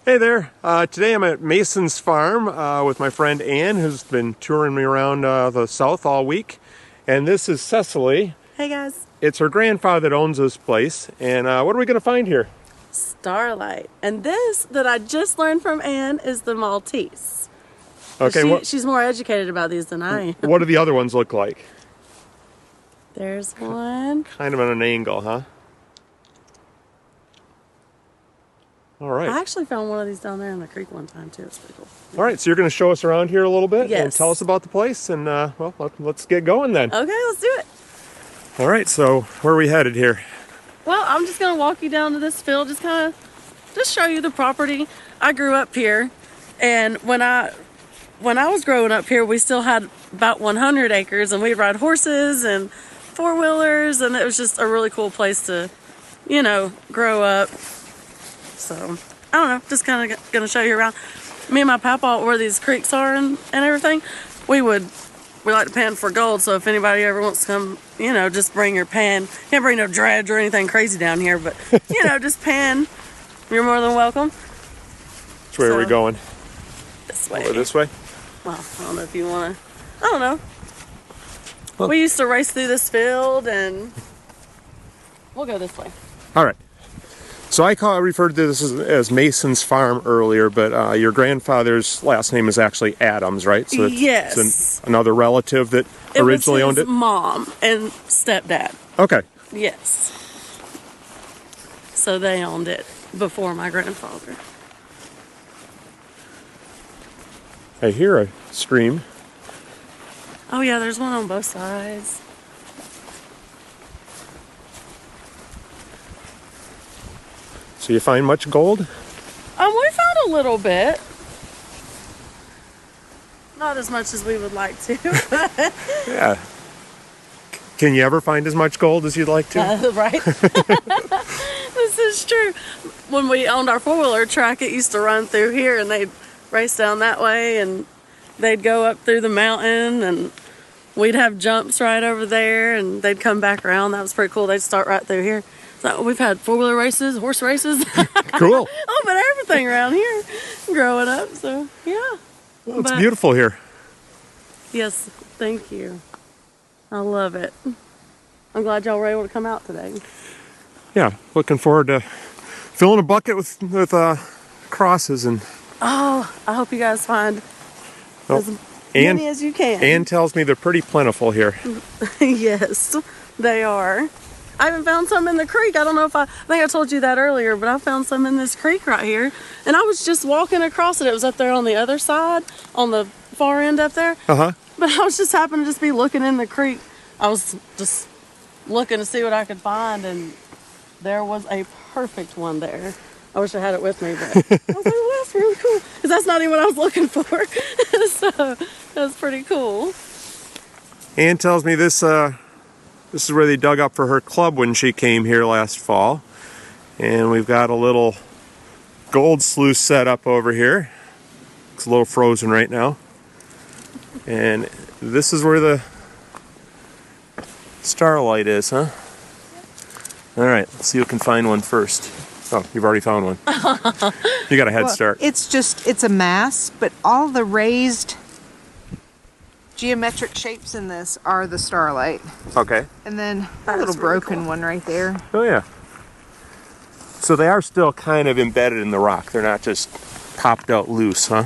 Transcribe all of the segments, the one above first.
Hey there, today I'm at Mason's farm with my friend Ann, who's been touring me around the south all week. And this is Cecily. Hey guys. It's her grandfather that owns this place. And what are we going to find here? Staurolite. And this that I just learned from Ann is the Maltese. Okay, she's more educated about these than I am. What do the other ones look like? There's one. Kind of on an angle, huh? All right. I actually found one of these down there in the creek one time too. It's pretty cool. All right, so you're going to show us around here a little bit and Yes. tell us about the place, and well, let's get going then. Okay, let's do it. All right, so where are we headed here? Well, I'm just gonna walk you down to this field, just show you the property. I grew up here, and when I was growing up here, we still had about 100 acres, and we'd ride horses and four-wheelers, and it was just a really cool place to, grow up. So, I don't know, just kind of gonna show you around. Me and my papa, where these creeks are and everything, we like to pan for gold. So if anybody ever wants to come, just bring your pan. Can't bring no dredge or anything crazy down here, but, just pan. You're more than welcome. Which way are we going? This way. Over this way? Well, I don't know if you want to. I don't know. Well, we used to race through this field, and we'll go this way. All right. So I referred to this as Mason's farm earlier, but your grandfather's last name is actually Adams, right? So Yes. It's another relative that originally owned it? Mom and stepdad. Okay. Yes. So they owned it before my grandfather. I hear a stream. Oh yeah, there's one on both sides. So you find much gold? We found a little bit. Not as much as we would like to. Yeah. Can you ever find as much gold as you'd like to? Right? This is true. When we owned our four-wheeler track, it used to run through here, and they'd race down that way, and they'd go up through the mountain, and we'd have jumps right over there, and they'd come back around. That was pretty cool. They'd start right through here. So we've had four-wheeler races, horse races. Cool. Oh, but everything around here growing up. So, yeah. Well, it's beautiful here. Yes, thank you. I love it. I'm glad y'all were able to come out today. Yeah, looking forward to filling a bucket with crosses and. Oh, I hope you guys find as many as you can. Ann tells me they're pretty plentiful here. Yes, they are. I even found some in the creek. I don't know if I think I told you that earlier, but I found some in this creek right here. And I was just walking across it. It was up there on the other side, on the far end up there. Uh-huh. But I was just happened to just be looking in the creek. I was just looking to see what I could find, and there was a perfect one there. I wish I had it with me, but I was like, well, that's really cool. Because that's not even what I was looking for. So that's pretty cool. Ann tells me this is where they dug up for her club when she came here last fall. And we've got a little gold sluice set up over here. It's a little frozen right now. And this is where the Staurolite is, huh? All right, let's see who can find one first. Oh, you've already found one. You got a head start. It's a mass, but all the raised geometric shapes in this are the Staurolite. Okay. And then a That's little really broken cool. one right there. Oh, yeah. So they are still kind of embedded in the rock. They're not just popped out loose, huh?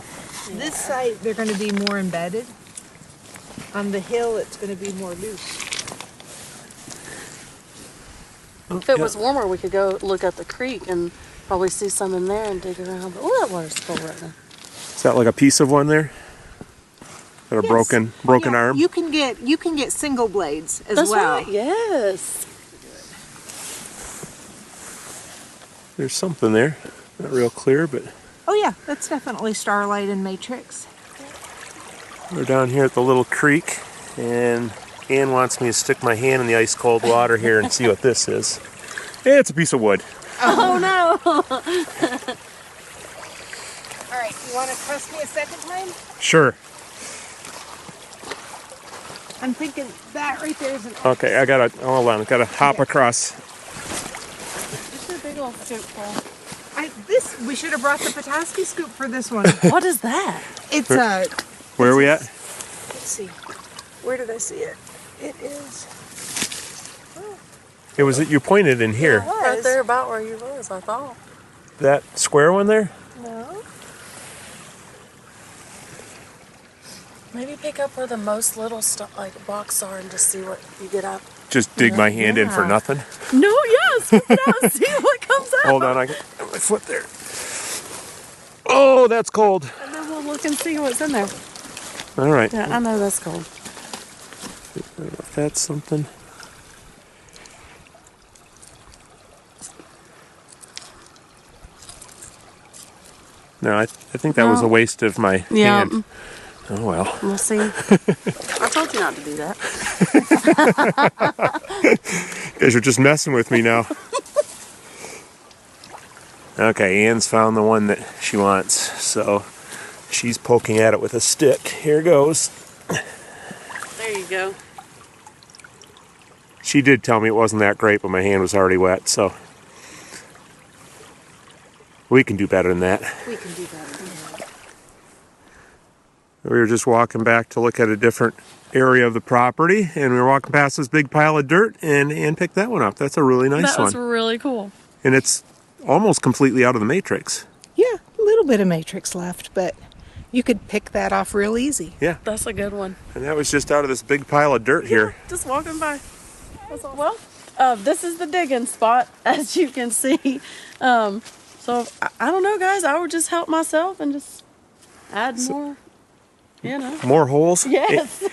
This side, they're going to be more embedded. On the hill, it's going to be more loose. If it was warmer, we could go look at the creek and probably see some in there and dig around. But that water's full right now. Is that like a piece of one there? Got a Yes. broken Yeah, arm? You can get single blades as That's well. right. Yes. There's something there. Not real clear, but Oh yeah, that's definitely Staurolite and Matrix. we're down here at the little creek, and Ann wants me to stick my hand in the ice cold water here and see what this is. It's a piece of wood. Oh no. All right, you want to trust me a second time? Sure. I'm thinking that right there is an Okay, hold on, I gotta hop across. Just a big old scoop full. We should have brought the Petoskey scoop for this one. What is that? It's Where are we at? let's see. Where did I see it? It is. It was that you pointed in here. Right there about where you was, I thought. That square one there? No. Maybe pick up where the most little blocks are and just see what you get up. Just dig my hand in for Yeah. nothing. No, yes, put it out and see what comes out. Hold on, I got my foot there. Oh, that's cold. And then we'll look and see what's in there. All right. Yeah, I know that's cold. I don't know if that's something. No, I think that was a waste of my hand. Oh well. We'll see. I told you not to do that. You guys are just messing with me now. Okay, Ann's found the one that she wants, so she's poking at it with a stick. Here goes. There you go. She did tell me it wasn't that great, but my hand was already wet, so we can do better than that. We can do better than that. We were just walking back to look at a different area of the property, and we were walking past this big pile of dirt, and Ann picked that one up. That's a really nice one. That was really cool. And it's almost completely out of the matrix. Yeah, a little bit of matrix left, but you could pick that off real easy. Yeah. That's a good one. And that was just out of this big pile of dirt here. Just walking by. That's all. Well, this is the digging spot, as you can see. So I don't know, guys. I would just help myself and just add more. You know. More holes? Yes.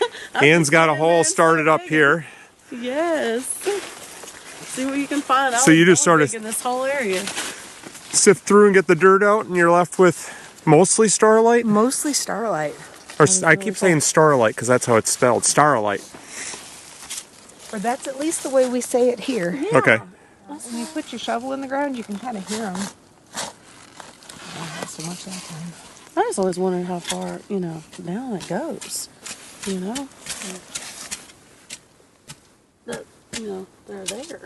Ann's got a hole started up here. Yes. See what you can find. So you just sort of in this whole area. sift through and get the dirt out, and you're left with mostly Staurolite? Mostly Staurolite. Or I keep saying Staurolite because that's how it's spelled. Staurolite. Or that's at least the way we say it here. Yeah. Okay. When you put your shovel in the ground, you can kind of hear them. I don't have so much that time. I just always wondered how far, down it goes. That, they're there.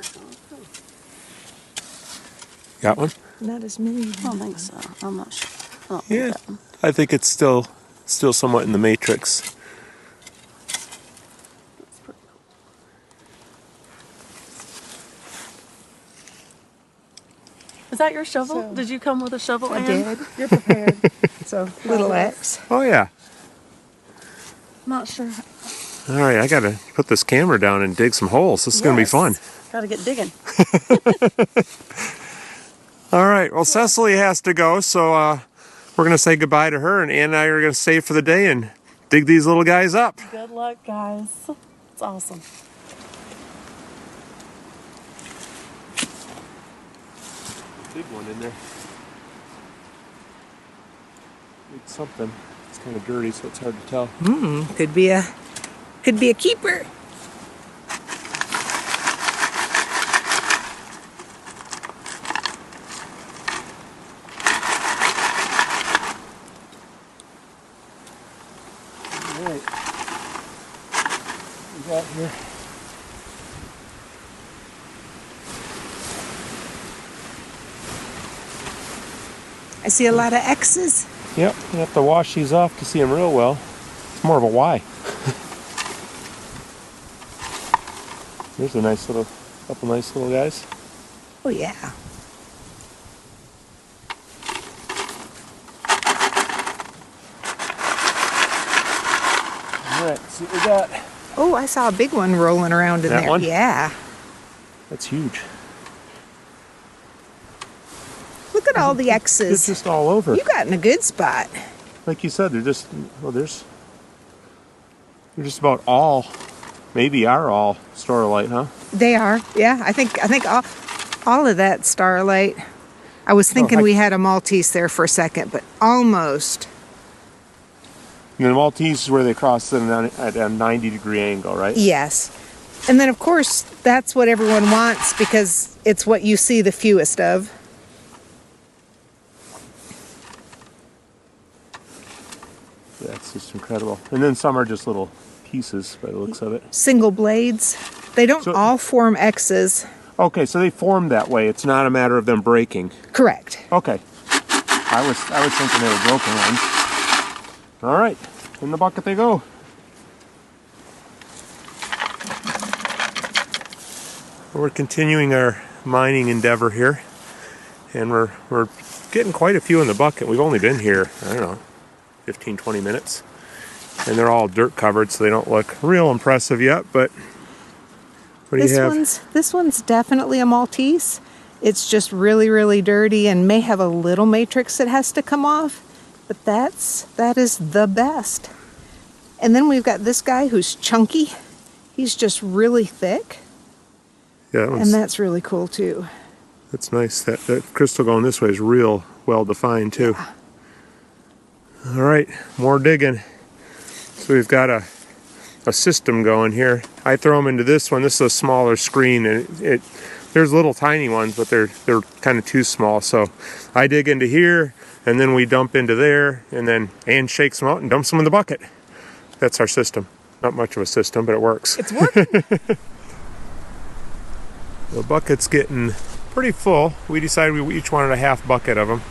Got one? Not as many. I don't think so. I'm not sure. I don't Yeah. think that. I think it's still somewhat in the matrix. That's pretty cool. Is that your shovel? So- Did you come with a shovel? I Ann? did. You're prepared. So, little X. Oh yeah. Not sure. All right, I gotta put this camera down and dig some holes. This is gonna be fun. Gotta get digging. All right, well Cecily has to go, so we're gonna say goodbye to her, and Ann and I are gonna stay for the day and dig these little guys up. Good luck, guys. It's awesome. Big one in there. It's something. It's kind of dirty, so it's hard to tell. Could be a keeper. All right. What we got here? I see a lot of X's. Yep, you have to wash these off to see them real well. It's more of a Y. There's a couple nice little guys. Oh yeah. All right, see what we got. Oh, I saw a big one rolling around in That there. one? Yeah. That's huge. Look at all the It's X's. just all over. You got in a good spot. Like you said, they're just about all, maybe are all Staurolite, huh? They are. Yeah, I think all of that Staurolite. I was thinking we had a Maltese there for a second, but almost. And the Maltese is where they cross at a 90-degree angle, right? Yes. And then of course that's what everyone wants because it's what you see the fewest of. That's just incredible. And then some are just little pieces by the looks of it. Single blades. They don't So- all form X's. Okay, so they formed that way. It's not a matter of them breaking. Correct. Okay. I was thinking they were broken ones. All right, in the bucket they go. We're continuing our mining endeavor here, and we're getting quite a few in the bucket. We've only been here, I don't know, 15, 20 minutes. And they're all dirt covered, so they don't look real impressive yet, but what do you have? This one's definitely a Maltese. It's just really, really dirty and may have a little matrix that has to come off, but that is the best. And then we've got this guy who's chunky. He's just really thick. Yeah, and that's really cool too. That's nice. That crystal going this way is real well defined too. Yeah. All right, more digging. So we've got a system going here. I throw them into this one. This is a smaller screen, and there's little tiny ones, but they're kind of too small. So I dig into here, and then we dump into there, and then Ann shakes them out and dumps them in the bucket. That's our system. Not much of a system, but it works. It's working. The bucket's getting pretty full. We decided we each wanted a half bucket of them,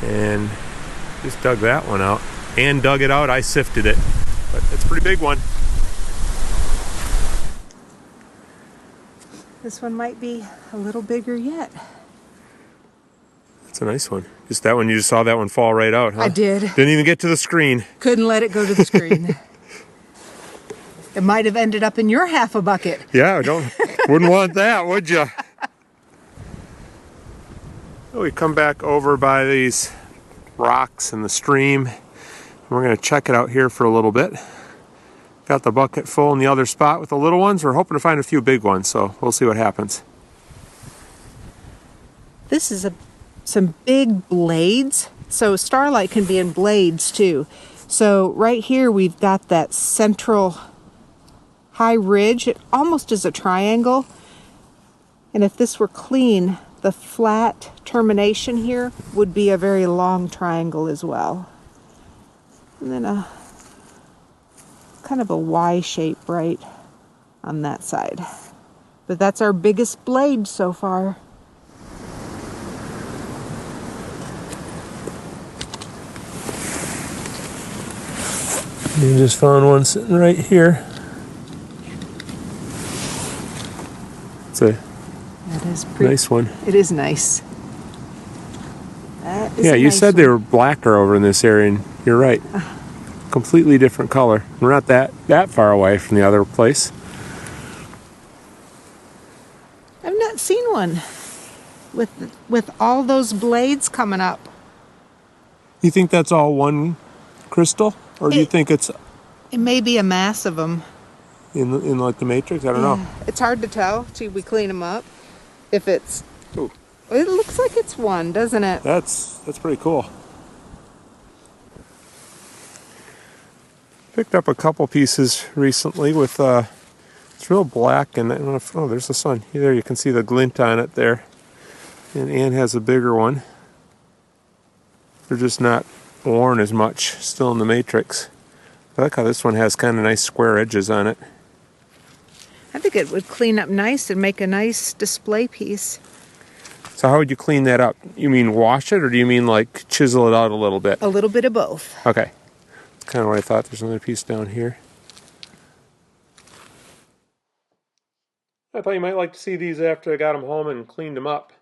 and just dug that one out. Ann dug it out, I sifted it, but it's a pretty big one. This one might be a little bigger yet. It's a nice one. Just that one, you just saw that one fall right out, huh? I did. Didn't even get to the screen. Couldn't let it go to the screen. It might have ended up in your half a bucket. Yeah, wouldn't want that, would you? We come back over by these rocks in the stream. We're going to check it out here for a little bit. Got the bucket full in the other spot with the little ones. We're hoping to find a few big ones, so we'll see what happens. This is some big blades. So Staurolite can be in blades too. So right here we've got that central high ridge. It almost is a triangle. And if this were clean, the flat termination here would be a very long triangle as well. And then a kind of a Y shape right on that side. But that's our biggest blade so far. You just found one sitting right here. It's a nice one. It is nice. That is yeah, a you nice said one. they were blacker over in this area, and you're right. Completely different color. We're not that far away from the other place. I've not seen one with all those blades coming up. You think that's all one crystal, or do you think it's It may be a mass of them. in like the matrix? I don't know. It's hard to tell till we clean them up. If it's, Ooh. It looks like it's one, doesn't it? That's pretty cool. Picked up a couple pieces recently with it's real black, and I don't know if, oh, there's the sun. There you can see the glint on it there. And Ann has a bigger one. They're just not worn as much, still in the matrix. I like how this one has kind of nice square edges on it. I think it would clean up nice and make a nice display piece. So how would you clean that up? You mean wash it, or do you mean like chisel it out a little bit? A little bit of both. Okay. That's kind of what I thought. There's another piece down here. I thought you might like to see these after I got them home and cleaned them up.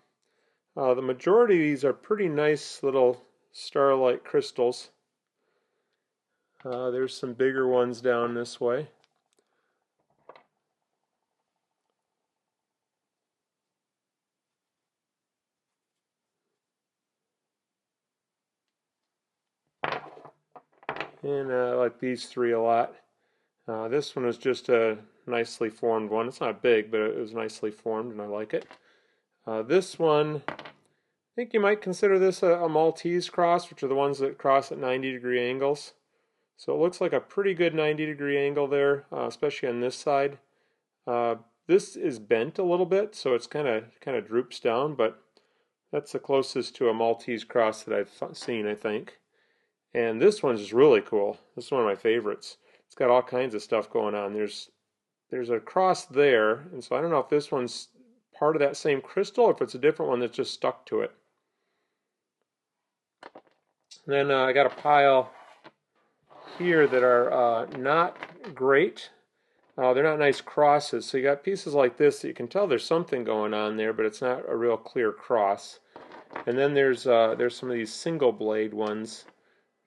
The majority of these are pretty nice little Staurolite crystals. There's some bigger ones down this way. And I like these three a lot. This one is just a nicely formed one. It's not big, but it was nicely formed, and I like it. This one, I think you might consider this a Maltese cross, which are the ones that cross at 90-degree angles. So it looks like a pretty good 90-degree angle there, especially on this side. This is bent a little bit, so it's kind of droops down, but that's the closest to a Maltese cross that I've seen, I think. And this one's just really cool. This is one of my favorites. It's got all kinds of stuff going on. There's a cross there, and so I don't know if this one's part of that same crystal or if it's a different one that's just stuck to it. And then I got a pile here that are not great. They're not nice crosses. So you got pieces like this that you can tell there's something going on there, but it's not a real clear cross. And then there's some of these single blade ones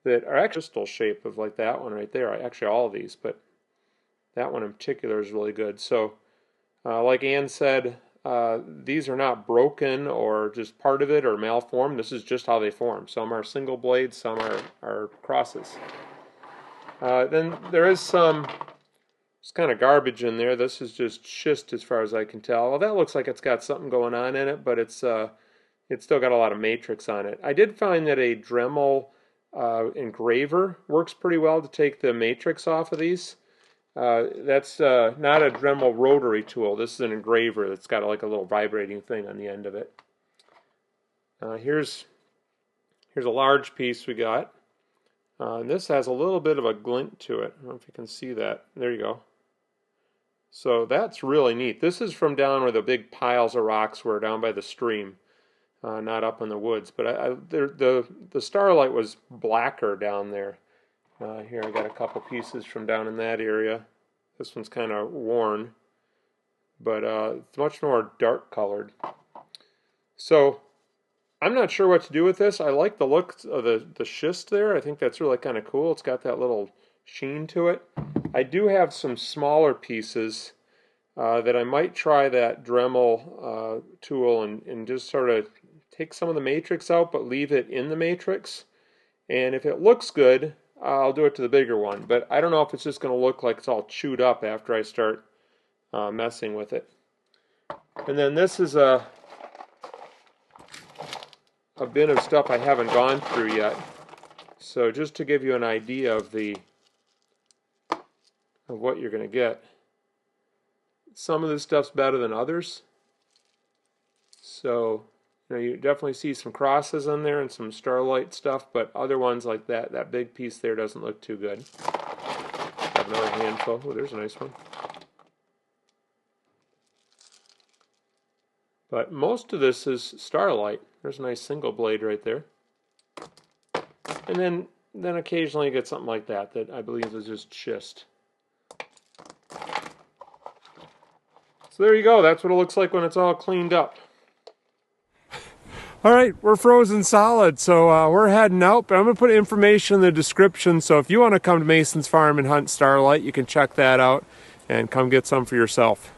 that are actually crystal shape of like that one right there. Actually all of these, but that one in particular is really good. So like Ann said, these are not broken or just part of it or malformed. This is just how they form. Some are single blades, some are crosses. Then there is some kind of garbage in there. This is just schist as far as I can tell. Well, that looks like it's got something going on in it, but it's still got a lot of matrix on it. I did find that a Dremel engraver works pretty well to take the matrix off of these. That's not a Dremel rotary tool. This is an engraver that's got like a little vibrating thing on the end of it. Here's a large piece we got. And this has a little bit of a glint to it. I don't know if you can see that. There you go. So that's really neat. This is from down where the big piles of rocks were, down by the stream, not up in the woods. But the Staurolite was blacker down there. Here I got a couple pieces from down in that area. This one's kind of worn, but it's much more dark colored. So I'm not sure what to do with this. I like the look of the schist there. I think that's really kind of cool. It's got that little sheen to it. I do have some smaller pieces that I might try that Dremel tool and just sort of take some of the matrix out but leave it in the matrix. And if it looks good, I'll do it to the bigger one. But I don't know if it's just going to look like it's all chewed up after I start messing with it. And then this is a bin of stuff I haven't gone through yet. So just to give you an idea of what you're going to get. Some of this stuff's better than others. So you definitely see some crosses in there and some Staurolite stuff, but other ones like that big piece there doesn't look too good. Got another handful. Oh, there's a nice one. But most of this is Staurolite. There's a nice single blade right there. And then occasionally you get something like that I believe is just schist. So there you go. That's what it looks like when it's all cleaned up. All right, we're frozen solid, so we're heading out, but I'm going to put information in the description, so if you want to come to Mason's Farm and hunt Staurolite, you can check that out and come get some for yourself.